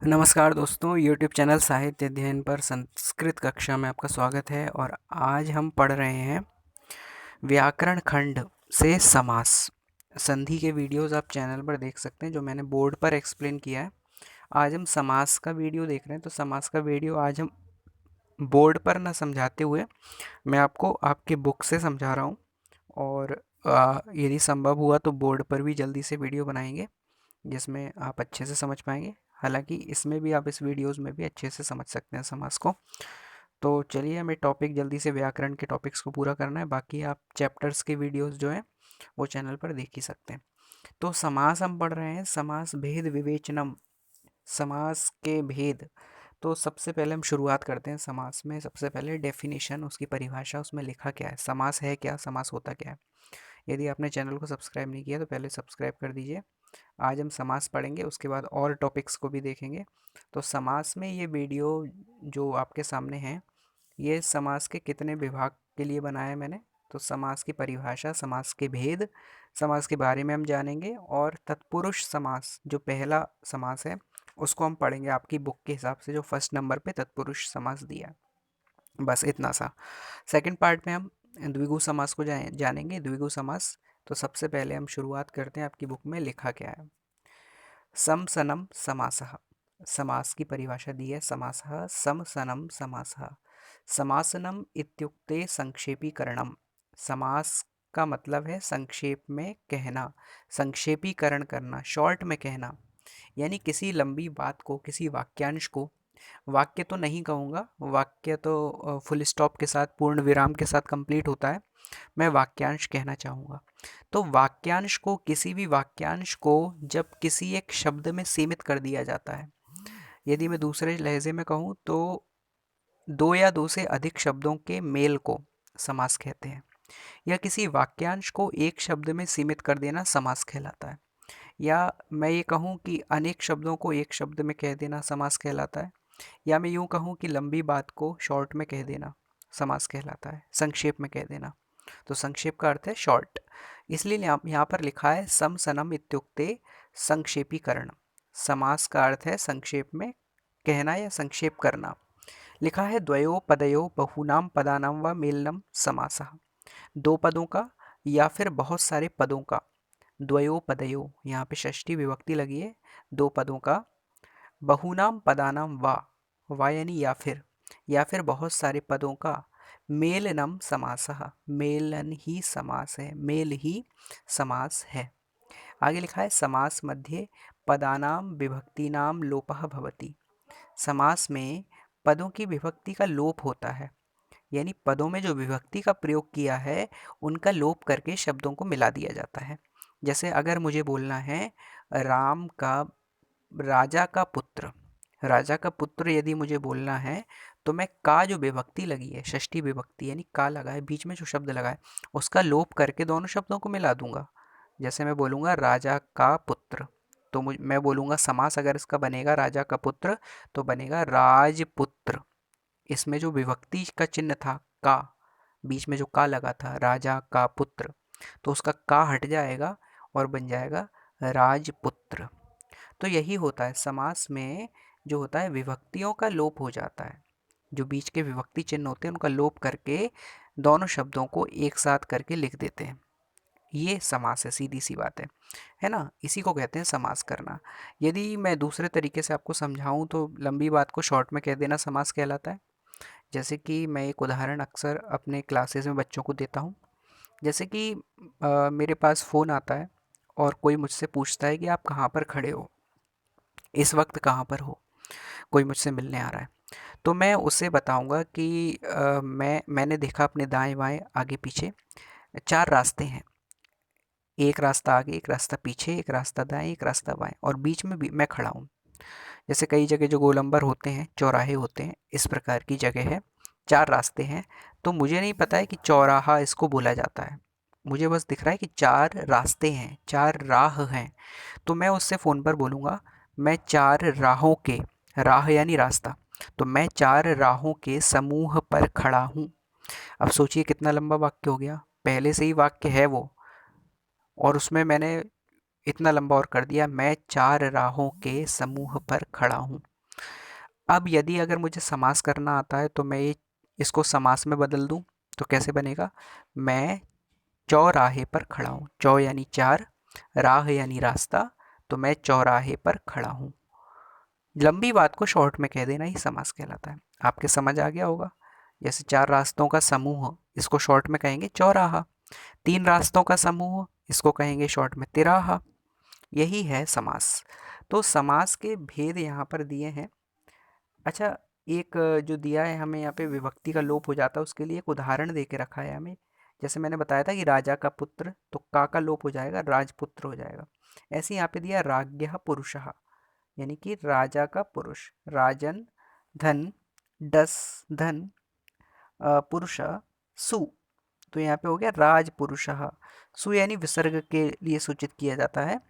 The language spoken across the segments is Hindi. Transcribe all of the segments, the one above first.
नमस्कार दोस्तों, YouTube चैनल साहित्य अध्ययन पर संस्कृत कक्षा में आपका स्वागत है। और आज हम पढ़ रहे हैं व्याकरण खंड से समास। संधि के वीडियोस आप चैनल पर देख सकते हैं, जो मैंने बोर्ड पर एक्सप्लेन किया है। आज हम समास का वीडियो देख रहे हैं, तो समास का वीडियो आज हम बोर्ड पर ना समझाते हुए मैं आपको आपके बुक से समझा रहा हूँ। और यदि संभव हुआ तो बोर्ड पर भी जल्दी से वीडियो बनाएंगे, जिसमें आप अच्छे से समझ पाएंगे। हालांकि इसमें भी आप इस वीडियोस में भी अच्छे से समझ सकते हैं समास को। तो चलिए, हमें टॉपिक जल्दी से व्याकरण के टॉपिक्स को पूरा करना है। बाकी आप चैप्टर्स के वीडियोस जो हैं वो चैनल पर देख ही सकते हैं। तो समास हम पढ़ रहे हैं, समास भेद विवेचनम, समास के भेद। तो सबसे पहले हम शुरुआत करते हैं समास में। सबसे पहले डेफिनेशन, उसकी परिभाषा, उसमें लिखा क्या है, समास है क्या, समास होता क्या है। यदि आपने चैनल को सब्सक्राइब नहीं किया तो पहले सब्सक्राइब कर दीजिए। आज हम समास पढ़ेंगे, उसके बाद और टॉपिक्स को भी देखेंगे। तो समास में ये वीडियो जो आपके सामने है, ये समास के कितने विभाग के लिए बनाया है मैंने। तो समास की परिभाषा, समास के भेद, समास के बारे में हम जानेंगे। और तत्पुरुष समास, जो पहला समास है, उसको हम पढ़ेंगे आपकी बुक के हिसाब से, जो फर्स्ट नंबर पे तत्पुरुष समास दिया है। बस इतना सा। सेकंड पार्ट में हम द्विगु समास को जानेंगे, द्विगु समास। तो सबसे पहले हम शुरुआत करते हैं, आपकी बुक में लिखा क्या है। समसनम समासः, समास की परिभाषा दी है। समासः समसनम समासः। समासनम इत्युक्ते संक्षेपीकरणम। समास का मतलब है संक्षेप में कहना, संक्षेपीकरण करना, शॉर्ट में कहना। यानी किसी लंबी बात को, किसी वाक्यांश को, वाक्य तो नहीं कहूँगा, वाक्य तो फुल स्टॉप के साथ, पूर्ण विराम के साथ कंप्लीट होता है, मैं वाक्यांश कहना चाहूँगा। तो वाक्यांश को, किसी भी वाक्यांश को जब किसी एक शब्द में सीमित कर दिया जाता है, यदि मैं दूसरे लहजे में कहूँ तो दो या दो से अधिक शब्दों के मेल को समास कहते हैं। या किसी वाक्यांश को एक शब्द में सीमित कर देना समास कहलाता है। या मैं ये कहूँ कि अनेक शब्दों को एक शब्द में कह देना समास कहलाता है। या मैं यूँ कहूँ कि लंबी बात को शॉर्ट में कह देना समास कहलाता है, संक्षेप में कह देना। तो संक्षेप का अर्थ है शॉर्ट। इसलिए यहाँ पर लिखा है समसनम इत्युक्ते संक्षेपीकरण। समास का अर्थ है संक्षेप में कहना या संक्षेप करना। लिखा है द्वयो पदयो बहुनाम पदानाम व मेलनम समासः। दो पदों का या फिर बहुत सारे पदों का, द्वयो पदयो, यहाँ पे षष्ठी विभक्ति लगी है, दो पदों का, बहुनाम पदानाम वा यानी या फिर बहुत सारे पदों का, मेलनम समासः, मेलन ही समास है, मेल ही समास है। आगे लिखा है समास मध्ये पदानाम विभक्तिनाम लोपः भवति। समास में पदों की विभक्ति का लोप होता है, यानी पदों में जो विभक्ति का प्रयोग किया है उनका लोप करके शब्दों को मिला दिया जाता है। जैसे अगर मुझे बोलना है राम का, राजा का पुत्र, राजा का पुत्र यदि मुझे बोलना है, तो मैं का जो विभक्ति लगी है, षष्ठी विभक्ति यानी का लगा है, बीच में जो शब्द लगा है, उसका लोप करके दोनों शब्दों को मिला दूंगा। जैसे मैं बोलूँगा राजा का पुत्र, तो मैं बोलूँगा समास अगर इसका बनेगा राजा का पुत्र, तो बनेगा राजपुत्र। इसमें जो विभक्ति का चिन्ह था का, बीच में जो का लगा था, राजा का पुत्र, तो उसका का हट जाएगा और बन जाएगा राजपुत्र। तो यही होता है समास में, जो होता है विभक्तियों का लोप हो जाता है, जो बीच के विभक्ति चिन्ह होते हैं उनका लोप करके दोनों शब्दों को एक साथ करके लिख देते हैं। ये समास है, सीधी सी बात है ना। इसी को कहते हैं समास करना। यदि मैं दूसरे तरीके से आपको समझाऊं तो लंबी बात को शॉर्ट में कह देना समास कहलाता है। जैसे कि मैं एक उदाहरण अक्सर अपने क्लासेस में बच्चों को देता हूँ। जैसे कि मेरे पास फ़ोन आता है और कोई मुझसे पूछता है कि आप कहाँ पर खड़े हो, इस वक्त कहाँ पर हो, कोई मुझसे मिलने आ रहा है। तो मैं उसे बताऊंगा कि मैंने देखा अपने दाएं बाएं आगे पीछे चार रास्ते हैं, एक रास्ता आगे, एक रास्ता पीछे, एक रास्ता दाएं, एक रास्ता बाएं, और बीच में भी मैं खड़ा हूँ। जैसे कई जगह जो गोलंबर होते हैं, चौराहे होते हैं, इस प्रकार की जगह है, चार रास्ते हैं। तो मुझे नहीं पता है कि चौराहा इसको बोला जाता है, मुझे बस दिख रहा है कि चार रास्ते हैं, चार राह हैं। तो मैं उससे फ़ोन पर बोलूँगा मैं चार राहों के, राह यानी रास्ता, तो मैं चार राहों के समूह पर खड़ा हूँ। अब सोचिए कितना लंबा वाक्य हो गया, पहले से ही वाक्य है वो, और उसमें मैंने इतना लंबा और कर दिया, मैं 4 राहों के समूह पर खड़ा हूँ। अब यदि अगर मुझे समास करना आता है तो मैं इसको समास में बदल दूँ तो कैसे बनेगा? मैं चौराहे पर खड़ा हूँ। चौ यानी 4, राह यानी रास्ता, तो मैं चौराहे पर खड़ा हूँ। लंबी बात को शॉर्ट में कह देना ही समास कहलाता है। आपके समझ आ गया होगा। जैसे 4 रास्तों का समूह, इसको शॉर्ट में कहेंगे चौराहा। 3 रास्तों का समूह, इसको कहेंगे शॉर्ट में तिराहा। यही है समास। तो समास के भेद यहाँ पर दिए हैं। अच्छा, एक जो दिया है हमें यहाँ पे विभक्ति का लोप हो जाता है, उसके लिए एक उदाहरण दे के रखा है हमें। जैसे मैंने बताया था कि राजा का पुत्र, तो का लोप हो जाएगा, राजपुत्र हो जाएगा। ऐसे यहाँ पे दिया राज्ञः पुरुषः, यानी कि राजा का पुरुष। राजन धन, डस धन, पुरुष सु, तो यहाँ पे हो गया राजपुरुषः। सु यानी विसर्ग के लिए सूचित किया जाता है,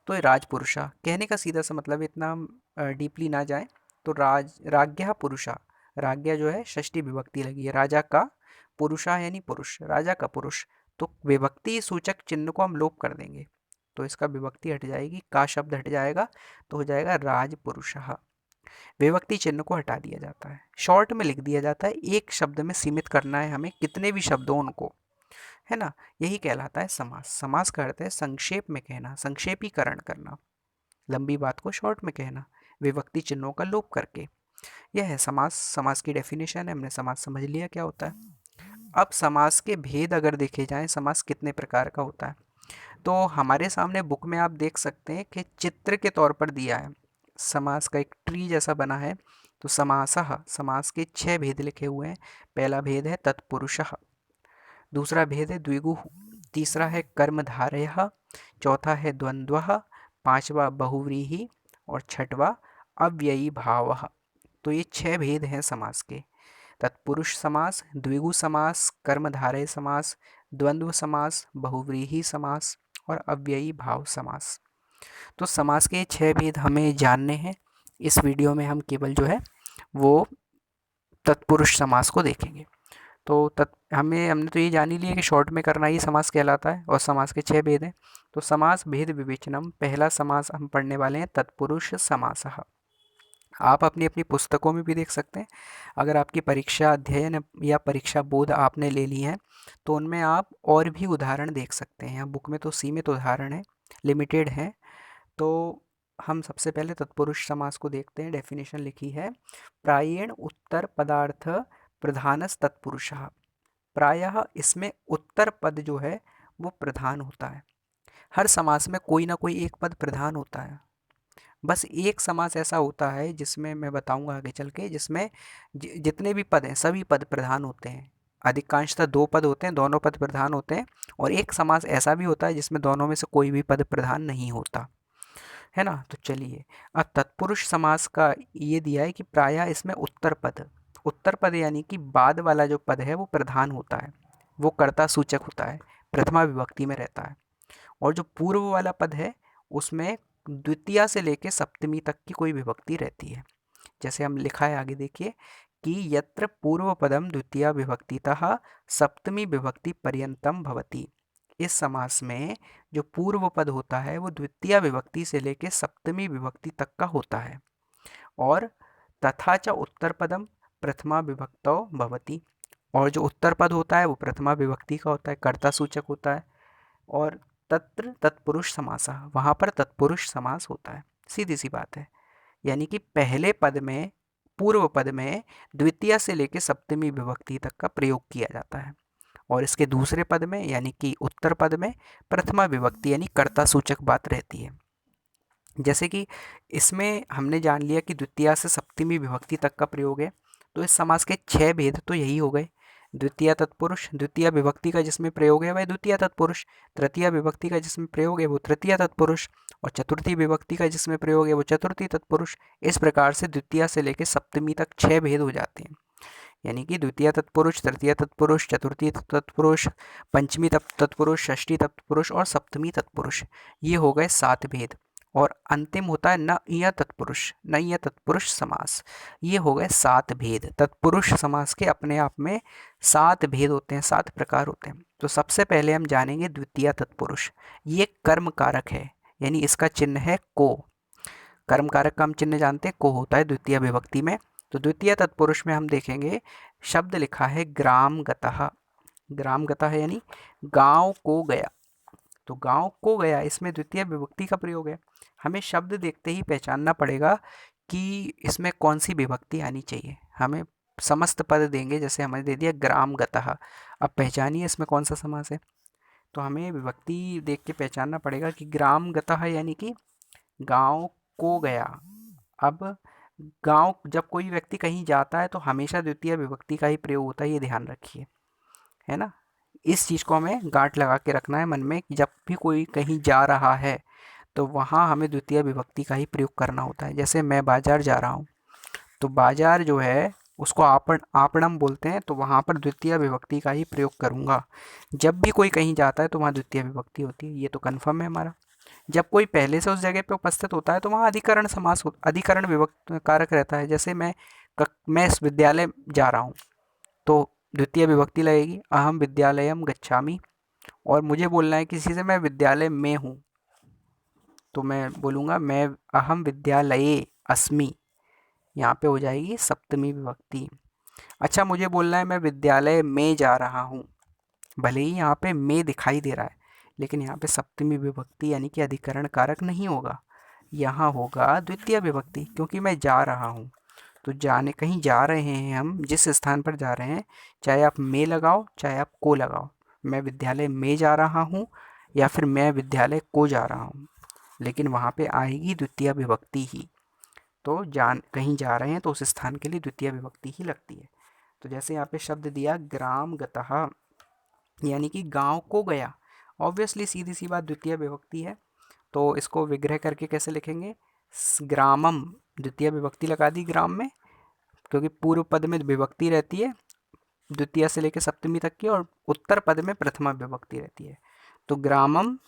तो ये राजपुरुषा कहने का सीधा सा मतलब, इतना डीपली ना जाए। तो राज्ञः पुरुषा, राज्ञा जो है षष्ठी विभक्ति लगी है, राजा का, पुरुषा यानी पुरुष, राजा का पुरुष। तो विभक्ति सूचक चिन्ह को हम लोप कर देंगे, तो इसका विभक्ति हट जाएगी, का शब्द हट जाएगा, तो हो जाएगा राजपुरुषः। विभक्ति चिन्ह को हटा दिया जाता है, शॉर्ट में लिख दिया जाता है, एक शब्द में सीमित करना है हमें, कितने भी शब्दों उनको, है ना। यही कहलाता है समास। समास का अर्थ है संक्षेप में कहना, संक्षेपीकरण करना, लंबी बात को शॉर्ट में कहना, विभक्ति चिन्हों का लोप करके। यह है समास। समास की डेफिनेशन है, हमने समास समझ लिया क्या होता है। अब समास के भेद अगर देखे जाएं, समास कितने प्रकार का होता है, तो हमारे सामने बुक में आप देख सकते हैं कि चित्र के तौर पर दिया है, समास का एक ट्री जैसा बना है। तो समासः, समास के 6 भेद लिखे हुए हैं। पहला भेद है तत्पुरुषः, दूसरा भेद है द्विगुः, तीसरा है कर्मधारयः, चौथा है द्वंद्वः, पांचवा बहुव्रीहि और छठवा अव्ययी भावः। तो ये 6 भेद हैं समास के। तत्पुरुष समास, द्विगु समास, कर्मधारय समास, द्वंद्व समास, बहुव्रीहि समास और अव्ययी भाव समास। तो समास के 6 भेद हमें जानने हैं। इस वीडियो में हम केवल जो है वो तत्पुरुष समास को देखेंगे। तो हमने तो ये जान ही लिया कि शॉर्ट में करना ही समास कहलाता है, और समास के 6 भेद हैं। तो समास भेद विवेचनम, पहला समास हम पढ़ने वाले हैं तत्पुरुष समासः। आप अपनी अपनी पुस्तकों में भी देख सकते हैं। अगर आपकी परीक्षा अध्ययन या परीक्षा बोध आपने ले ली है, तो उनमें आप और भी उदाहरण देख सकते हैं। बुक में तो सीमित उदाहरण है, लिमिटेड है। तो हम सबसे पहले तत्पुरुष समास को देखते हैं। डेफिनेशन लिखी है, प्रायेण उत्तर पदार्थ प्रधानस तत्पुरुषः। प्रायः इसमें उत्तर पद जो है वो प्रधान होता है। हर समास में कोई ना कोई एक पद प्रधान होता है। बस एक समास ऐसा होता है जिसमें मैं बताऊंगा आगे चल के, जिसमें जितने भी पद हैं सभी पद प्रधान होते हैं। अधिकांशतः 2 पद होते हैं, दोनों पद प्रधान होते हैं। और एक समास ऐसा भी होता है जिसमें दोनों में से कोई भी पद प्रधान नहीं होता है ना। तो चलिए, अब तत्पुरुष समास का ये दिया है कि प्रायः इसमें उत्तर पद यानी कि बाद वाला जो पद है वो प्रधान होता है, वो कर्ता सूचक होता है, प्रथमा विभक्ति में रहता है। और जो पूर्व वाला पद है उसमें द्वितीया से लेके सप्तमी तक की कोई विभक्ति रहती है। जैसे हम लिखा है आगे देखिए कि यत्र पूर्व पदम द्वितीया विभक्तितः सप्तमी विभक्ति पर्यंतम भवति। इस समास में जो पूर्व पद होता है वो द्वितीय विभक्ति से लेके सप्तमी विभक्ति तक का होता है। और तथा च उत्तर पदम प्रथमा विभक्तौ भवति, और जो उत्तर पद होता है वो प्रथमा विभक्ति का होता है, कर्ता सूचक होता है। और तत्र तत्पुरुष समासः, वहाँ पर तत्पुरुष समास होता है। सीधी सी बात है, यानी कि पहले पद में, पूर्व पद में द्वितीय से लेकर सप्तमी विभक्ति तक का प्रयोग किया जाता है, और इसके दूसरे पद में यानी कि उत्तर पद में प्रथमा विभक्ति यानी कर्ता सूचक बात रहती है। जैसे कि इसमें हमने जान लिया कि द्वितीय से सप्तमी विभक्ति तक का प्रयोग है। तो इस समास के 6 भेद तो यही हो गए। द्वितीय तत्पुरुष, द्वितीय विभक्ति का जिसमें प्रयोग है वह द्वितीय तत्पुरुष, तृतीय विभक्ति का जिसमें प्रयोग है वो तृतीय तत्पुरुष, और चतुर्थी विभक्ति का जिसमें प्रयोग है वो चतुर्थी तत्पुरुष। इस प्रकार से द्वितीय से लेकर सप्तमी तक 6 भेद हो जाते हैं। यानी कि द्वितीय तत्पुरुष, तृतीय तत्पुरुष, चतुर्थी तत्पुरुष, पंचमी तत्पुरुष, षष्ठी तत्पुरुष और सप्तमी तत्पुरुष। ये हो गए 7 भेद। और अंतिम होता है नञ तत्पुरुष समास। ये हो गए 7 भेद। तत्पुरुष समास के अपने आप में 7 भेद होते हैं, 7 प्रकार होते हैं। तो सबसे पहले हम जानेंगे द्वितीय तत्पुरुष। ये कर्म कारक है, यानी इसका चिन्ह है को। कर्म कारक का हम चिन्ह जानते हैं, को होता है द्वितीय विभक्ति में। तो द्वितीय तत्पुरुष में हम देखेंगे शब्द लिखा है ग्राम गतः। ग्राम गतः यानी गांव को गया। तो गांव को गया, इसमें द्वितीय विभक्ति का प्रयोग है। हमें शब्द देखते ही पहचानना पड़ेगा कि इसमें कौन सी विभक्ति आनी चाहिए। हमें समस्त पद देंगे, जैसे हमें दे दिया ग्राम गतः। अब पहचानिए इसमें कौन सा समास है। तो हमें विभक्ति देख के पहचानना पड़ेगा कि ग्राम गतः यानी कि गांव को गया। अब गांव, जब कोई व्यक्ति कहीं जाता है तो हमेशा द्वितीय विभक्ति का ही प्रयोग होता है, ये ध्यान रखिए, है ना। इस चीज़ को हमें गांठ लगा के रखना है मन में कि जब भी कोई कहीं जा रहा है तो वहाँ हमें द्वितीय विभक्ति का ही प्रयोग करना होता है। जैसे मैं बाजार जा रहा हूँ, तो बाजार जो है उसको आपणम बोलते हैं, तो वहाँ पर द्वितीय विभक्ति का ही प्रयोग करूँगा। जब भी कोई कहीं जाता है तो वहाँ द्वितीय विभक्ति होती है, ये तो कन्फर्म है हमारा। जब कोई पहले से उस जगह पे उपस्थित होता है तो वहाँ अधिकरण समास अधिकरण विभक्त कारक रहता है। जैसे मैं इस विद्यालय जा रहा हूँ, तो द्वितीय विभक्ति लगेगी, अहम विद्यालयम गच्छामि। और मुझे बोलना है किसी से मैं विद्यालय में हूँ, तो मैं बोलूँगा मैं अहम विद्यालये अस्मि। यहाँ पे हो जाएगी सप्तमी विभक्ति। अच्छा, मुझे बोलना है मैं विद्यालय में जा रहा हूँ, भले ही यहाँ पे में दिखाई दे रहा है, लेकिन यहाँ पे सप्तमी विभक्ति यानी कि अधिकरण कारक नहीं होगा, यहाँ होगा द्वितीय विभक्ति, क्योंकि मैं जा रहा हूँ। तो जाने, कहीं जा रहे हैं हम, जिस स्थान पर जा रहे हैं, चाहे आप में लगाओ चाहे आप को लगाओ, मैं विद्यालय में जा रहा हूँ या फिर मैं विद्यालय को जा रहा हूँ, लेकिन वहाँ पे आएगी द्वितीय विभक्ति ही। तो कहीं जा रहे हैं तो उस स्थान के लिए द्वितीय विभक्ति ही लगती है। तो जैसे यहाँ पे शब्द दिया ग्राम गतः, यानी कि गांव को गया, ऑब्वियसली सीधी सी बात द्वितीय विभक्ति है। तो इसको विग्रह करके कैसे लिखेंगे, ग्रामम, द्वितीय विभक्ति लगा दी ग्राम में, क्योंकि पूर्व पद में विभक्ति रहती है द्वितीय से लेकर सप्तमी तक की, और उत्तर पद में प्रथमा विभक्ति रहती है। तो ग्रामम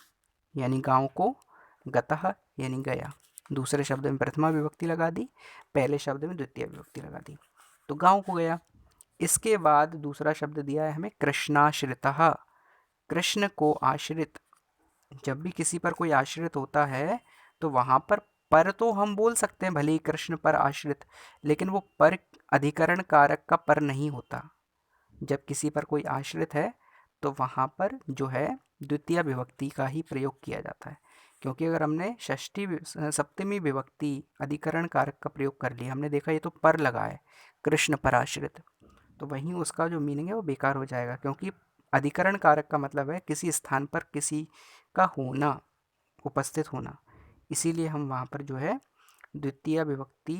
यानी गांव को, गतः यानी गया, दूसरे शब्द में प्रथमा विभक्ति लगा दी, पहले शब्द में द्वितीय विभक्ति लगा दी, तो गांव को गया। इसके बाद दूसरा शब्द दिया है हमें कृष्णाश्रितः, कृष्ण को आश्रित। जब भी किसी पर कोई आश्रित होता है तो वहाँ पर तो हम बोल सकते हैं, भले ही कृष्ण पर आश्रित, लेकिन वो पर अधिकरण कारक का पर नहीं होता। जब किसी पर कोई आश्रित है तो वहाँ पर जो है द्वितीय विभक्ति का ही प्रयोग किया जाता है, क्योंकि अगर हमने सप्तमी विभक्ति अधिकरण कारक का प्रयोग कर लिया, हमने देखा ये तो पर लगा है, कृष्ण पर आश्रित, तो वहीं उसका जो मीनिंग है वो बेकार हो जाएगा, क्योंकि अधिकरण कारक का मतलब है किसी स्थान पर किसी का होना, उपस्थित होना। इसीलिए हम वहाँ पर जो है द्वितीय विभक्ति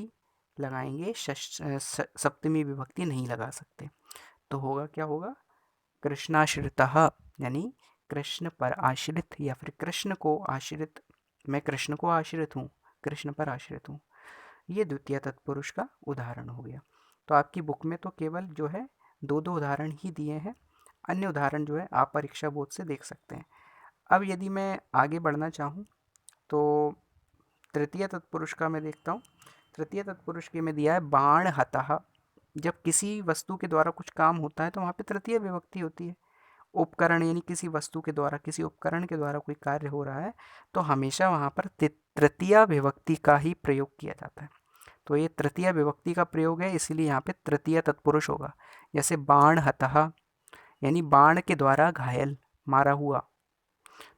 लगाएंगे, सप्तमी विभक्ति नहीं लगा सकते। तो होगा क्या होगा, कृष्णाश्रितः यानी कृष्ण पर आश्रित, या फिर कृष्ण को आश्रित, मैं कृष्ण को आश्रित हूँ, कृष्ण पर आश्रित हूँ। ये द्वितीय तत्पुरुष का उदाहरण हो गया। तो आपकी बुक में तो केवल जो है दो दो उदाहरण ही दिए हैं, अन्य उदाहरण जो है आप परीक्षा बोर्ड से देख सकते हैं। अब यदि मैं आगे बढ़ना चाहूँ तो तृतीय तत्पुरुष का मैं देखता हूँ। तृतीय तत्पुरुष के में दिया है बाण हतः। जब किसी वस्तु के द्वारा कुछ काम होता है तो वहाँ पे तृतीय विभक्ति होती है। उपकरण यानी किसी वस्तु के द्वारा, किसी उपकरण के द्वारा कोई कार्य हो रहा है तो हमेशा वहाँ पर तृतीय विभक्ति का ही प्रयोग किया जाता है। तो ये तृतीय विभक्ति का प्रयोग है, इसीलिए यहाँ पे तृतीय तत्पुरुष होगा। जैसे बाण हतः यानी बाण के द्वारा घायल, मारा हुआ,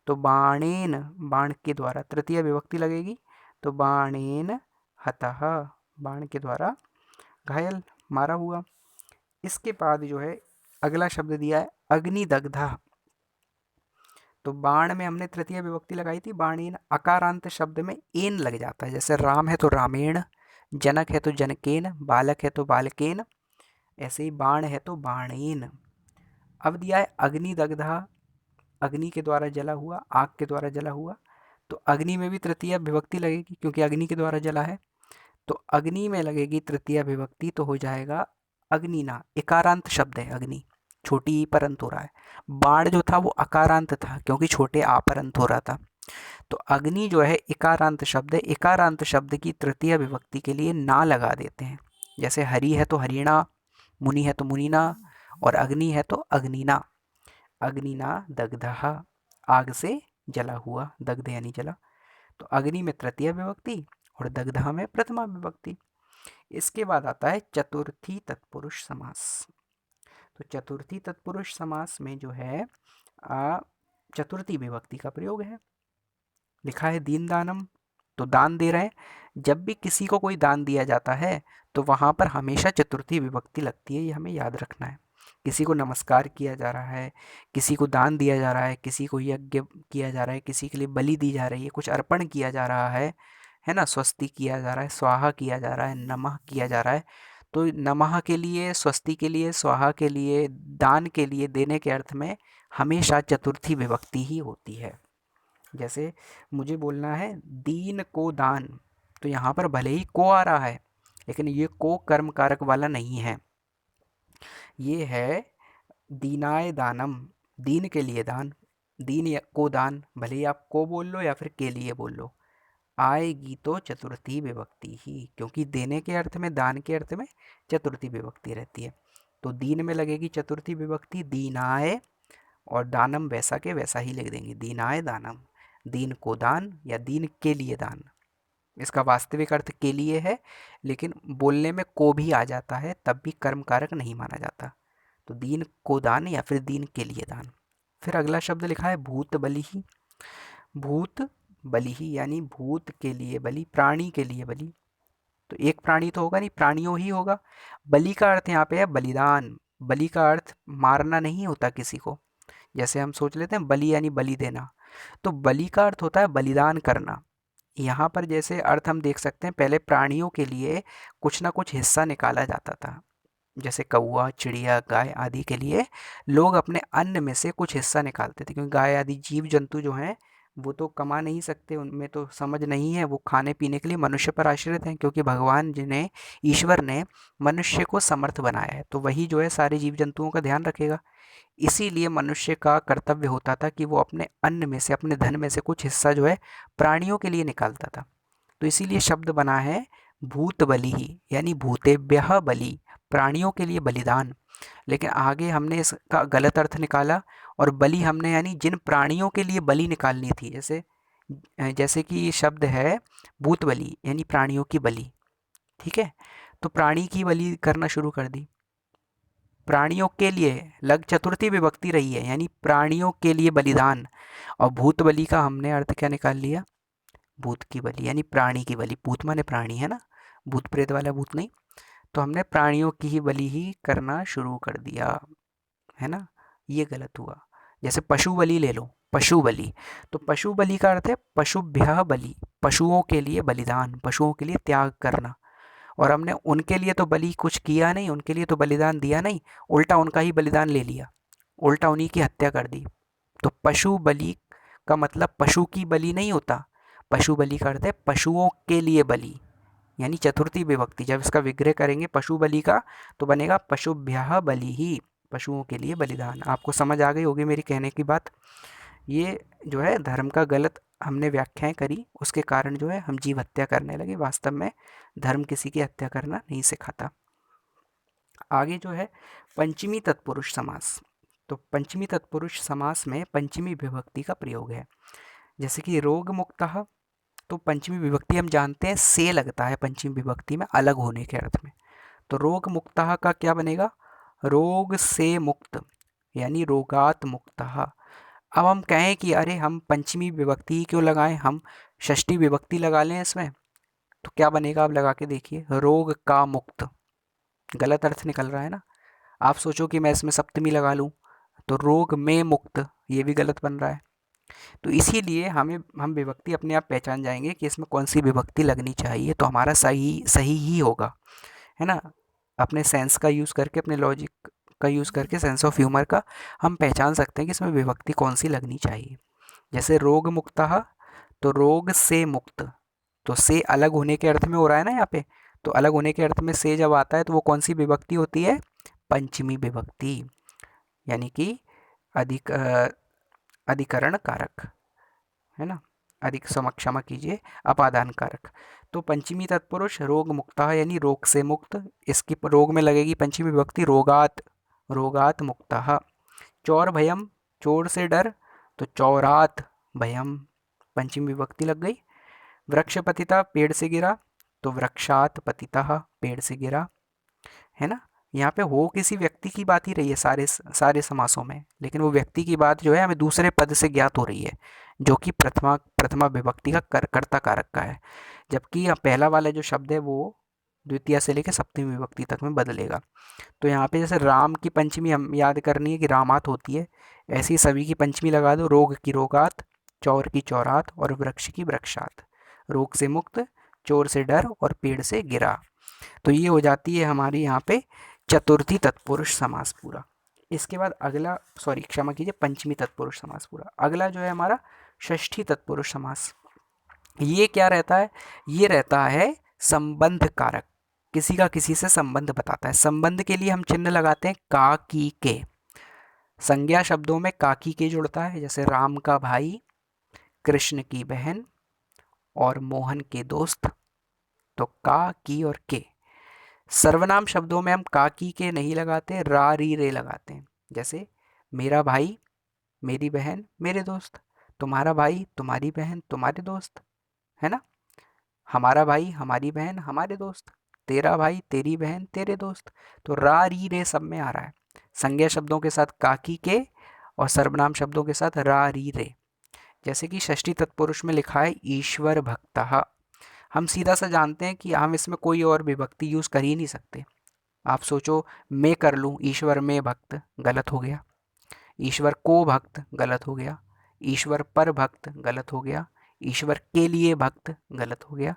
तो बाणेन, बाण के द्वारा, तृतीय विभक्ति लगेगी, तो बाणेन हतः, बाण के द्वारा घायल, मारा हुआ। इसके बाद जो है अगला शब्द दिया है अग्निदग्धा। तो बाण में हमने तृतीय विभक्ति लगाई थी, बाणेन, अकारांत शब्द में एन लग जाता है, जैसे राम है तो रामेण, जनक है तो जनकेन, बालक है तो बालकेन, ऐसे ही बाण है तो बाणेन। अब दिया है अग्निदग्धा, अग्नि के द्वारा जला हुआ, आग के द्वारा जला हुआ, तो अग्नि में भी तृतीय विभक्ति लगेगी क्योंकि अग्नि के द्वारा जला है, तो अग्नि में लगेगी तृतीय विभक्ति, तो हो जाएगा अग्निना। इकारांत शब्द है अग्नि, छोटी ई पर अंत हो रहा है। बाण जो था वो अकारांत था क्योंकि छोटे आ पर अंत हो रहा था। तो अग्नि जो है इकारांत शब्द है, इकारांत शब्द की तृतीय विभक्ति के लिए ना लगा देते हैं। जैसे हरि है तो हरिणा, मुनि है तो मुनिना, और अग्नि है तो अग्निना। अग्निना दग्धः, आग से जला हुआ, दग्ध यानी जला। तो अग्नि में तृतीय विभक्ति और दग्धा में प्रथमा विभक्ति। इसके बाद आता है चतुर्थी तत्पुरुष समास। तो चतुर्थी तत्पुरुष समास में जो है चतुर्थी विभक्ति का प्रयोग है। लिखा है दीन दानम, तो दान दे रहे हैं। जब भी किसी को कोई दान दिया जाता है तो वहाँ पर हमेशा चतुर्थी विभक्ति लगती है, ये हमें याद रखना है। किसी को नमस्कार किया जा रहा है, किसी को दान दिया जा रहा है, किसी को यज्ञ किया जा रहा है, किसी के लिए बलि दी जा रही है, कुछ अर्पण किया जा रहा है ना, स्वस्ति किया जा रहा है, स्वाहा किया जा रहा है, नमः किया जा रहा है। तो नमः के लिए, स्वस्ति के लिए, स्वाहा के लिए, दान के लिए, देने के अर्थ में हमेशा चतुर्थी विभक्ति ही होती है। जैसे मुझे बोलना है दीन को दान, तो यहाँ पर भले ही को आ रहा है लेकिन ये को कर्म कारक वाला नहीं है, ये है दीनाय दानम, दीन के लिए दान। दीन को दान, भले ही आप को बोल लो या फिर के लिए बोल लो, आएगी तो चतुर्थी विभक्ति ही, क्योंकि देने के अर्थ में, दान के अर्थ में चतुर्थी विभक्ति रहती है। तो दीन में लगेगी चतुर्थी विभक्ति, दीनाय, और दानम वैसा के वैसा ही लिख देंगे, दीनाय दानम, दीन को दान या दीन के लिए दान। इसका वास्तविक अर्थ के लिए है, लेकिन बोलने में को भी आ जाता है, तब भी कर्म कारक नहीं माना जाता। तो दीन को दान या फिर दीन के लिए दान। फिर अगला शब्द लिखा है भूत बलि ही। भूत बलि ही यानी भूत के लिए बलि, प्राणी के लिए बलि। तो एक प्राणी तो होगा नहीं, प्राणियों ही होगा। बलि का अर्थ यहाँ पे है बलिदान। बलि का अर्थ मारना नहीं होता किसी को, जैसे हम सोच लेते हैं बलि यानी बलि देना, तो बलि का अर्थ होता है बलिदान करना। यहाँ पर जैसे अर्थ हम देख सकते हैं, पहले प्राणियों के लिए कुछ ना कुछ हिस्सा निकाला जाता था, जैसे कौवा, चिड़िया, गाय आदि के लिए लोग अपने अन्न में से कुछ हिस्सा निकालते थे, क्योंकि गाय आदि जीव जंतु जो हैं वो तो कमा नहीं सकते, उनमें तो समझ नहीं है, वो खाने पीने के लिए मनुष्य पर आश्रित हैं, क्योंकि भगवान जिन्हें, ईश्वर ने मनुष्य को समर्थ बनाया है, तो वही जो है सारे जीव जंतुओं का ध्यान रखेगा। इसीलिए मनुष्य का कर्तव्य होता था कि वो अपने अन्न में से, अपने धन में से कुछ हिस्सा जो है प्राणियों के लिए निकालता था। तो इसीलिए शब्द बना है भूत बलि ही, यानी भूतेभ्यः बलि, प्राणियों के लिए बलिदान। लेकिन आगे हमने इसका गलत अर्थ निकाला, और बलि हमने यानी जिन प्राणियों के लिए बलि निकालनी थी, जैसे जैसे कि ये शब्द है भूत बलि यानी प्राणियों की बलि, ठीक है। तो प्राणी की बलि करना शुरू कर दी, प्राणियों के लिए, लग चतुर्थी विभक्ति रही है, यानी प्राणियों के लिए बलिदान। और भूत बलि का हमने अर्थ क्या निकाल लिया, भूत की बलि यानी प्राणी की बलि। भूत माने प्राणी है ना, भूत प्रेत वाला भूत नहीं। तो हमने प्राणियों की ही बलि ही करना शुरू कर दिया, है ना, ये गलत हुआ। जैसे पशु बलि ले लो, पशु बलि, तो पशु बलि का अर्थ है पशुभ्यः बलि, पशुओं के लिए बलिदान, पशुओं के लिए त्याग करना। और हमने उनके लिए तो बलि कुछ किया नहीं, उनके लिए तो बलिदान दिया नहीं, उल्टा उनका ही बलिदान ले लिया, उल्टा उन्हीं की हत्या कर दी। तो पशु बलि का मतलब पशु की बलि नहीं होता, पशु बलि का अर्थ है पशुओं के लिए बलि, यानी चतुर्थी विभक्ति। जब इसका विग्रह करेंगे पशु बलि का तो बनेगा पशुभ्यः बलि ही, पशुओं के लिए बलिदान। आपको समझ आ गई होगी मेरी कहने की बात। ये जो है धर्म का गलत हमने व्याख्याएं करी, उसके कारण जो है हम जीव हत्या करने लगे। वास्तव में धर्म किसी की हत्या करना नहीं सिखाता। आगे जो है पंचमी तत्पुरुष समास। तो पंचमी तत्पुरुष समास में पंचमी विभक्ति का प्रयोग है, जैसे कि रोग मुक्तः। तो पंचमी विभक्ति हम जानते हैं से लगता है पंचमी विभक्ति में, अलग होने के अर्थ में। तो रोग मुक्तः का क्या बनेगा, रोग से मुक्त, यानी रोगात मुक्तः। अब हम कहें कि अरे हम पंचमी विभक्ति ही क्यों लगाएं, हम षष्ठी विभक्ति लगा लें इसमें, तो क्या बनेगा आप लगा के देखिए, रोग का मुक्त। गलत अर्थ निकल रहा है ना। आप सोचो कि मैं इसमें सप्तमी लगा लूं, तो रोग में मुक्त, ये भी गलत बन रहा है। तो इसीलिए हम विभक्ति अपने आप पहचान जाएंगे कि इसमें कौन सी विभक्ति लगनी चाहिए, तो हमारा सही सही ही होगा, है ना। अपने सेंस का यूज़ करके, अपने लॉजिक का यूज़ करके, सेंस ऑफ ह्यूमर का, हम पहचान सकते हैं कि इसमें विभक्ति कौन सी लगनी चाहिए। जैसे रोग मुक्तः, तो रोग से मुक्त, तो से अलग होने के अर्थ में हो रहा है ना यहाँ पे, तो अलग होने के अर्थ में से जब आता है तो वो कौन सी विभक्ति होती है, पंचमी विभक्ति, यानी कि अधिक अधिकरण कारक, है ना, अधिक क्षमा कीजिए, अपादान कारक। तो पंचमी तत्पुरुष रोग मुक्तः यानी रोग से मुक्त, इसकी रोग में लगेगी पंचमी विभक्ति रोगात, रोगात मुक्तः। चौर भयम, चोर से डर, तो चौरात भयम, पंचमी विभक्ति लग गई। वृक्ष पतिता पेड़ से गिरा, तो वृक्षात पतितः पेड़ से गिरा, है ना। यहाँ पे हो किसी व्यक्ति की बात ही रही है सारे सारे समासों में, लेकिन वो व्यक्ति की बात जो है हमें दूसरे पद से ज्ञात हो रही है, जो कि प्रथमा प्रथमा विभक्ति का कर्ता कारक का है, जबकि यहाँ पहला वाला जो शब्द है वो द्वितीय से लेकर सप्तमी विभक्ति तक में बदलेगा। तो यहाँ पे जैसे राम की पंचमी हम याद करनी है कि रामात होती है, ऐसे ही सभी की पंचमी लगा दो, रोग की रोगात, चौर की चौरात और वृक्ष की वृक्षात। रोग से मुक्त, चोर से डर और पेड़ से गिरा। तो ये हो जाती है हमारी यहाँ पे चतुर्थी तत्पुरुष समास पूरा। इसके बाद अगला, सॉरी क्षमा कीजिए, पंचमी तत्पुरुष समास पूरा। अगला जो है हमारा षष्ठी तत्पुरुष समास। ये क्या रहता है? ये रहता है संबंध कारक, किसी का किसी से संबंध बताता है। संबंध के लिए हम चिन्ह लगाते हैं का, की, के। संज्ञा शब्दों में का, की, के जुड़ता है, जैसे राम का भाई, कृष्ण की बहन और मोहन के दोस्त, तो का, की और के। सर्वनाम शब्दों में हम का, की, के नहीं लगाते, रा, री, रे लगाते हैं, जैसे मेरा भाई, मेरी बहन, मेरे दोस्त, तुम्हारा भाई, तुम्हारी बहन, तुम्हारे दोस्त, है ना। हमारा भाई, हमारी बहन, हमारे दोस्त, तेरा भाई, तेरी बहन, तेरे दोस्त। तो रा, री, रे सब में आ रहा है। संज्ञा शब्दों के साथ का, की, के और सर्वनाम शब्दों के साथ रा, री, रे। जैसे कि षष्ठी तत्पुरुष में लिखा है ईश्वर भक्तः। हम सीधा सा जानते हैं कि हम इसमें कोई और विभक्ति यूज़ कर ही नहीं सकते। आप सोचो, मैं कर लूँ ईश्वर में भक्त, गलत हो गया। ईश्वर को भक्त, गलत हो गया। ईश्वर पर भक्त, गलत हो गया। ईश्वर के लिए भक्त, गलत हो गया।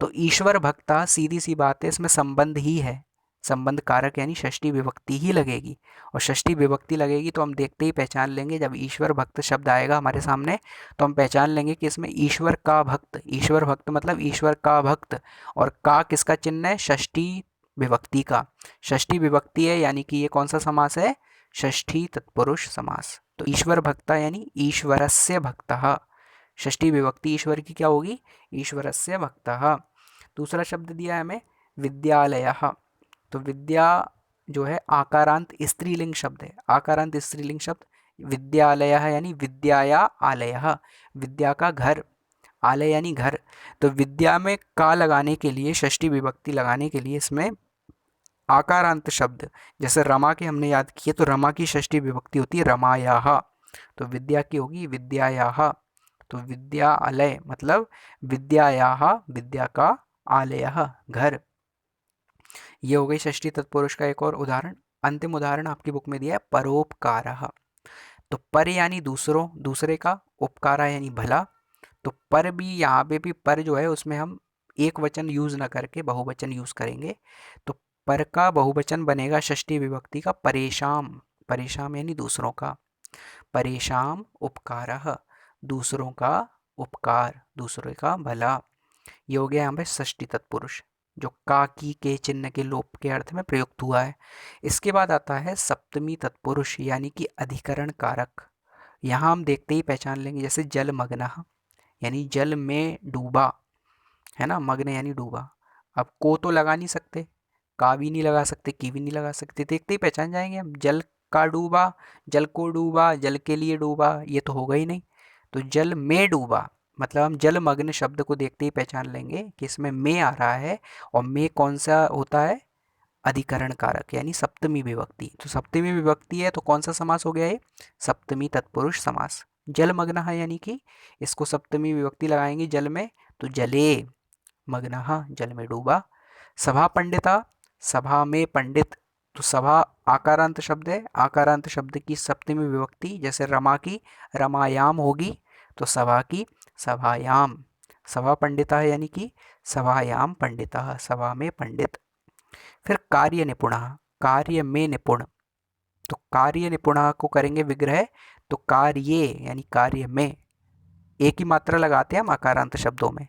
तो ईश्वर भक्ता, सीधी सी बात है, इसमें संबंध ही है, संबंध कारक यानी षष्ठी विभक्ति ही लगेगी। और षष्ठी विभक्ति लगेगी तो हम देखते ही पहचान लेंगे, जब ईश्वर भक्त शब्द आएगा हमारे सामने तो हम पहचान लेंगे कि इसमें ईश्वर का भक्त, ईश्वर भक्त मतलब ईश्वर का भक्त। और का किसका चिन्ह है? षष्ठी विभक्ति का। षष्ठी विभक्ति है यानी कि ये कौन सा समास है? षष्ठी तत्पुरुष समास। तो ईश्वर भक्ता यानी ईश्वरस्य भक्तः। षष्ठी विभक्ति ईश्वर की क्या होगी? ईश्वरस्य भक्तः। दूसरा शब्द दिया है हमें विद्यालयः। तो विद्या जो है आकारांत स्त्रीलिंग शब्द है। आकारांत स्त्रीलिंग शब्द विद्यालयः यानी विद्याया आलयः, विद्या का घर, आलय यानी घर। तो विद्या में का लगाने के लिए, षष्ठी विभक्ति लगाने के लिए इसमें आकारांत शब्द, जैसे रमा के हमने याद किए तो रमा की षष्ठी विभक्ति होती है रमायाः, तो विद्या की होगी विद्यायाः। तो विद्यालय मतलब विद्यायाः, विद्या का, आलयः घर। ये हो गई षष्ठी तत्पुरुष का एक और उदाहरण। अंतिम उदाहरण आपकी बुक में दिया है परोपकारः। तो पर यानी दूसरों, दूसरे का, उपकारा यानी भला। तो पर भी, यहाँ पे भी पर जो है उसमें हम एक वचन यूज ना करके बहुवचन यूज करेंगे। तो पर का बहुवचन बनेगा षष्ठी विभक्ति का परेशाम। परेशाम यानी दूसरों का। परेशाम उपकारः, दूसरों का उपकार, दूसरे का भला। ये हो गया यहाँ पे षष्ठी तत्पुरुष, जो का, की, के चिन्ह के लोप के अर्थ में प्रयुक्त हुआ है। इसके बाद आता है सप्तमी तत्पुरुष यानी कि अधिकरण कारक। यहाँ हम देखते ही पहचान लेंगे, जैसे जलमग्नः यानी जल में डूबा, है ना, मग्न यानी डूबा। अब को तो लगा नहीं सकते, का भी नहीं लगा सकते, की भी नहीं लगा सकते, देखते ही पहचान जाएंगे हम। जल का डूबा, जल को डूबा, जल के लिए डूबा, ये तो होगा ही नहीं। तो जल में डूबा मतलब हम जलमग्न शब्द को देखते ही पहचान लेंगे कि इसमें में आ रहा है, और में कौन सा होता है? अधिकरण कारक यानी सप्तमी विभक्ति। तो सप्तमी विभक्ति है तो कौन सा समास हो गया ये? सप्तमी तत्पुरुष समास। जलमग्न है यानी कि इसको सप्तमी विभक्ति लगाएंगे जल में, तो जले, मग्नः जल में डूबा। सभा पंडिता, सभा में पंडित। तो सभा आकारांत शब्द है, आकारांत शब्द की सप्तमी विभक्ति, जैसे रमा की रमायाम होगी, तो सभा की सभायाम। सभा पंडिता है यानी कि सभायाम पंडिता, सभा में पंडित। फिर कार्य निपुणः, कार्य में निपुण। तो कार्य निपुणः को करेंगे विग्रह, तो कार्ये यानी कार्य में। एक ही मात्रा लगाते हैं हम आकारांत शब्दों में।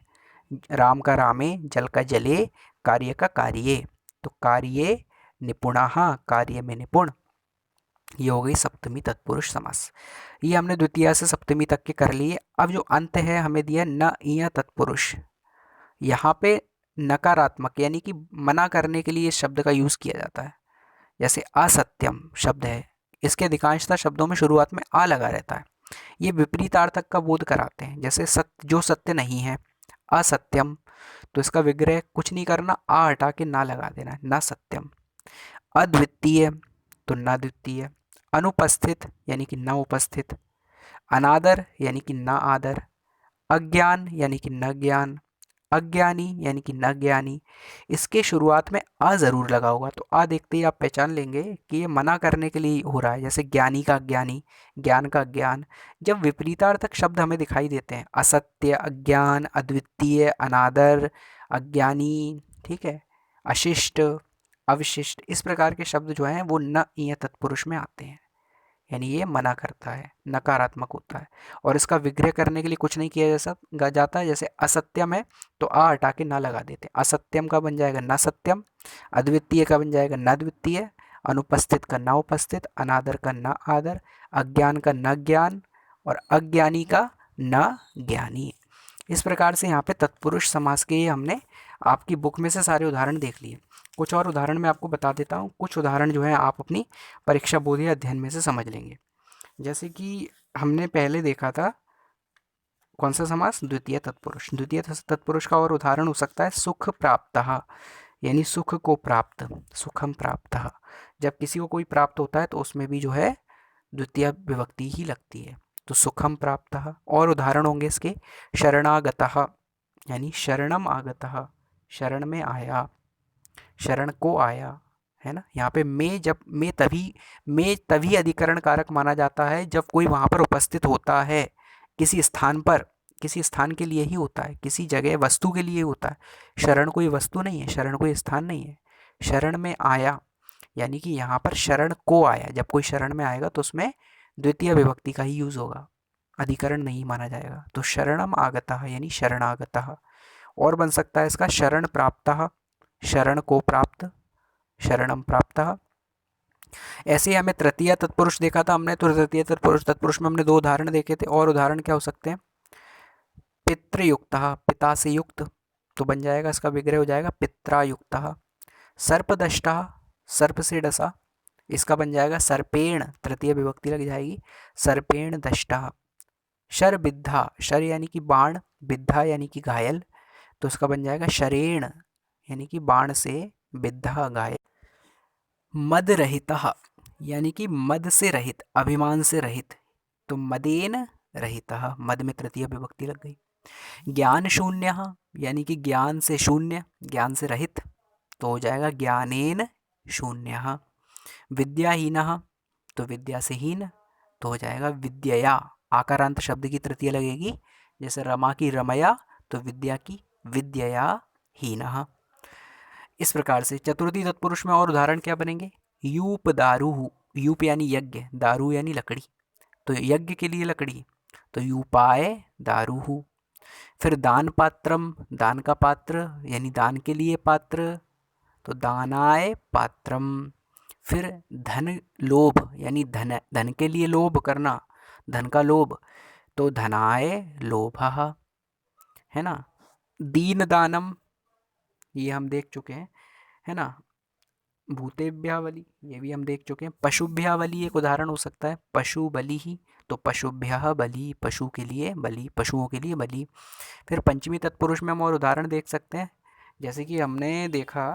राम का रामे, जल का जले, कार्य का कार्ये। तो कार्ये निपुणः, कार्य में निपुण। ये हो गई सप्तमी तत्पुरुष समास। ये हमने द्वितीय से सप्तमी तक के कर लिए। अब जो अंत है हमें दिया न इय तत्पुरुष। यहाँ पे नकारात्मक यानी कि मना करने के लिए इस शब्द का यूज़ किया जाता है। जैसे असत्यम शब्द है, इसके अधिकांशतः शब्दों में शुरुआत में आ लगा रहता है। ये विपरीतार्थक का बोध कराते हैं, जैसे सत्य, जो सत्य नहीं है, असत्यम, तो इसका विग्रह कुछ नहीं करना, आ हटा के ना लगा देना है, न सत्यम। अद्वितीय, तो न द्वितीय। अनुपस्थित यानी कि न उपस्थित। अनादर यानी कि न आदर। अज्ञान यानी कि न ज्ञान। अज्ञानी यानी कि न ज्ञानी। इसके शुरुआत में आ ज़रूर लगा होगा, तो आ देखते ही आप पहचान लेंगे कि ये मना करने के लिए हो रहा है। जैसे ज्ञानी का ज्ञानी, ज्ञान का ज्ञान। जब विपरीतार्थक शब्द हमें दिखाई देते हैं, असत्य, अज्ञान, अद्वितीय, अनादर, अज्ञानी, ठीक है, अशिष्ट, अवशिष्ट, इस प्रकार के शब्द जो हैं वो न ईय तत्पुरुष में आते हैं, यानी ये मना करता है, नकारात्मक होता है। और इसका विग्रह करने के लिए कुछ नहीं किया जाता है। जैसे असत्यम है तो आ हटा के ना लगा देते हैं, असत्यम का बन जाएगा न सत्यम। अद्वितीय का बन जाएगा न द्वितीय। अनुपस्थित का न उपस्थित। अनादर का न आदर। अज्ञान का न ज्ञान। और अज्ञानी का न ज्ञानी। इस प्रकार से यहाँ पे तत्पुरुष समास के हमने आपकी बुक में से सारे उदाहरण देख लिए। कुछ और उदाहरण मैं आपको बता देता हूँ। कुछ उदाहरण जो है आप अपनी परीक्षा बोध या अध्ययन में से समझ लेंगे। जैसे कि हमने पहले देखा था कौन सा समास, द्वितीय तत्पुरुष। द्वितीय तत्पुरुष का और उदाहरण हो सकता है सुख प्राप्तः, यानी सुख को प्राप्त, सुखम प्राप्तः। जब किसी को कोई प्राप्त होता है तो उसमें भी जो है द्वितीय विभक्ति ही लगती है, तो सुखम प्राप्तः। और उदाहरण होंगे इसके शरणागतः, यानी शरणम आगतः, शरण में आया, शरण को आया, है ना। यहाँ पे मैं तभी अधिकरण कारक माना जाता है जब कोई वहाँ पर उपस्थित होता है, किसी स्थान पर, किसी स्थान के लिए ही होता है, किसी जगह वस्तु के लिए होता है। शरण कोई वस्तु नहीं है, शरण कोई स्थान नहीं है। शरण में आया यानी कि यहाँ पर शरण को आया, जब कोई शरण में आएगा तो उसमें द्वितीय विभक्ति का ही यूज होगा, अधिकरण नहीं माना जाएगा। तो शरणम आगतः यानी शरणागतः। और बन सकता है इसका शरण प्राप्तः, शरण को प्राप्त, शरणम प्राप्तः। ऐसे ही हमें तृतीय तत्पुरुष देखा था हमने, तो तृतीय तत्पुरुष में हमने दो उदाहरण देखे थे। और उदाहरण क्या हो सकते हैं, पितृयुक्तः, पिता से युक्त, तो बन जाएगा इसका विग्रह हो जाएगा पित्रायुक्तः। सर्पदष्टः, सर्प से डसा, इसका बन जाएगा सर्पेण, तृतीय विभक्ति लग जाएगी, सर्पेण दष्टः। शरबिद्धा, शर यानी कि बाण, बिद्धा यानी कि घायल, तो उसका बन जाएगा शरेण, यानी कि बाण से बिद्धा, घायल। मद रहितः, यानी कि मद से रहित, अभिमान से रहित, तो मदेन रहितः, मद में तृतीय विभक्ति लग गई। ज्ञान शून्य, यानी कि ज्ञान से शून्य, ज्ञान से रहित, तो हो जाएगा ज्ञानेन शून्य। विद्याहीन, तो विद्या से हीन, तो हो जाएगा विद्यया, आकारांत शब्द की तृतीय लगेगी, जैसे रमा की रमया, तो विद्या की विद्यया हीनः। इस प्रकार से चतुर्थी तत्पुरुष में और उदाहरण क्या बनेंगे, यूप दारू, यूप यानी यज्ञ, दारू यानी लकड़ी, तो यज्ञ के लिए लकड़ी, तो यूपाय दारू। फिर दान पात्रम, दान का पात्र यानी दान के लिए पात्र, तो दानाय पात्रम। फिर धन लोभ, यानी धन, धन के लिए लोभ करना, धन का लोभ, तो धनाय लोभः, है ना। दीन दानम, ये हम देख चुके हैं, है ना। भूतेभ्यः बलि, ये भी हम देख चुके हैं। पशुभ्यः बलि एक उदाहरण हो सकता है, पशु बलि ही, तो पशुभ्यः बलि, पशु के लिए बलि, पशुओं के लिए बलि। फिर पंचमी तत्पुरुष में हम और उदाहरण देख सकते हैं, जैसे कि हमने देखा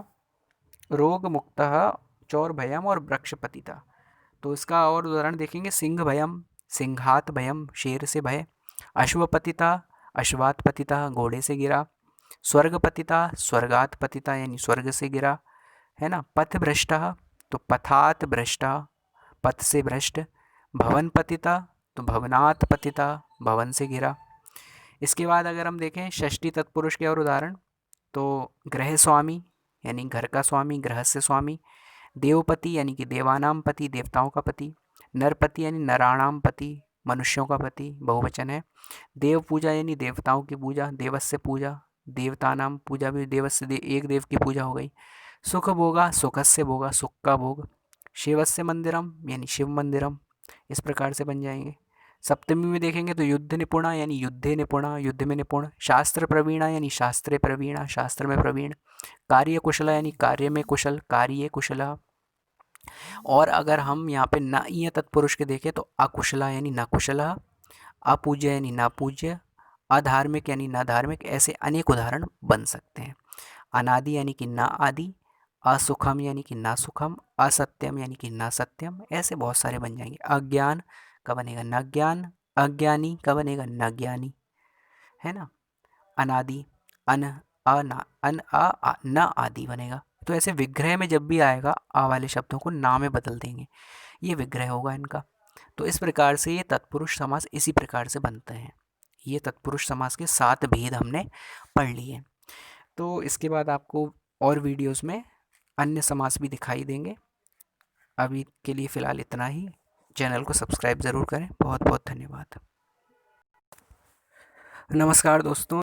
रोग मुक्तः, चौर भयम और वृक्षपतिता, तो इसका और उदाहरण देखेंगे सिंह भयम, सिंघात भयम, शेर से भय। अश्वपतिता, अश्वात पतिता, घोड़े से गिरा। स्वर्गपतिता, स्वर्गात पतिता, यानी स्वर्ग से गिरा, है ना। पथ भ्रष्टः, तो पथात भ्रष्टा, पथ से भ्रष्ट। भवन पतिता, तो भवनात् पतिता, भवन से गिरा। इसके बाद अगर हम देखें षष्ठी तत्पुरुष के और उदाहरण, तो गृह स्वामी, यानी घर का स्वामी, गृह से स्वामी। देवपति, यानी कि देवानाम पति, देवताओं का पति। नरपति, यानी नराणाम पति, मनुष्यों का पति, बहुवचन है। देव पूजा, यानी देवताओं की पूजा, देवस्य पूजा, देवतानाम पूजा भी, एक देव की पूजा हो गई। सुख भोगा, सुखस्य भोगा, सुख का भोग। शिवस्य मंदिरम, यानी शिव मंदिरम, इस प्रकार से बन जाएंगे। सप्तमी में देखेंगे तो युद्ध निपुणा, यानी युद्धे निपुणा, युद्ध में निपुण। शास्त्र प्रवीणा, यानी शास्त्रे प्रवीणा, शास्त्र में प्रवीण। कार्य कुशला, यानी कार्य में कुशल, कार्य कुशला। और अगर हम यहाँ पे नाइय तत्पुरुष के देखें तो अकुशला, यानी न कुशला। अपूज्य, यानी न पूज्य। अधार्मिक यानी न धार्मिक, ऐसे अनेक उदाहरण बन सकते हैं। अनादि यानी कि ना आदि, असुखम यानी कि ना सुखम, असत्यम यानी कि ना सत्यम, ऐसे बहुत सारे बन जाएंगे। अज्ञान का बनेगा न ज्ञान, अज्ञानी का बनेगा न ज्ञानी, है ना। अनादि, अन, न आदि बनेगा। तो ऐसे विग्रह में जब भी आएगा आ वाले शब्दों को ना में बदल देंगे, ये विग्रह होगा इनका। तो इस प्रकार से ये तत्पुरुष समास इसी प्रकार से बनते हैं। ये तत्पुरुष समास के 7 भेद हमने पढ़ लिए। तो इसके बाद आपको और वीडियोस में अन्य समास भी दिखाई देंगे। अभी के लिए फ़िलहाल इतना ही। चैनल को सब्सक्राइब ज़रूर करें। बहुत बहुत धन्यवाद। नमस्कार दोस्तों।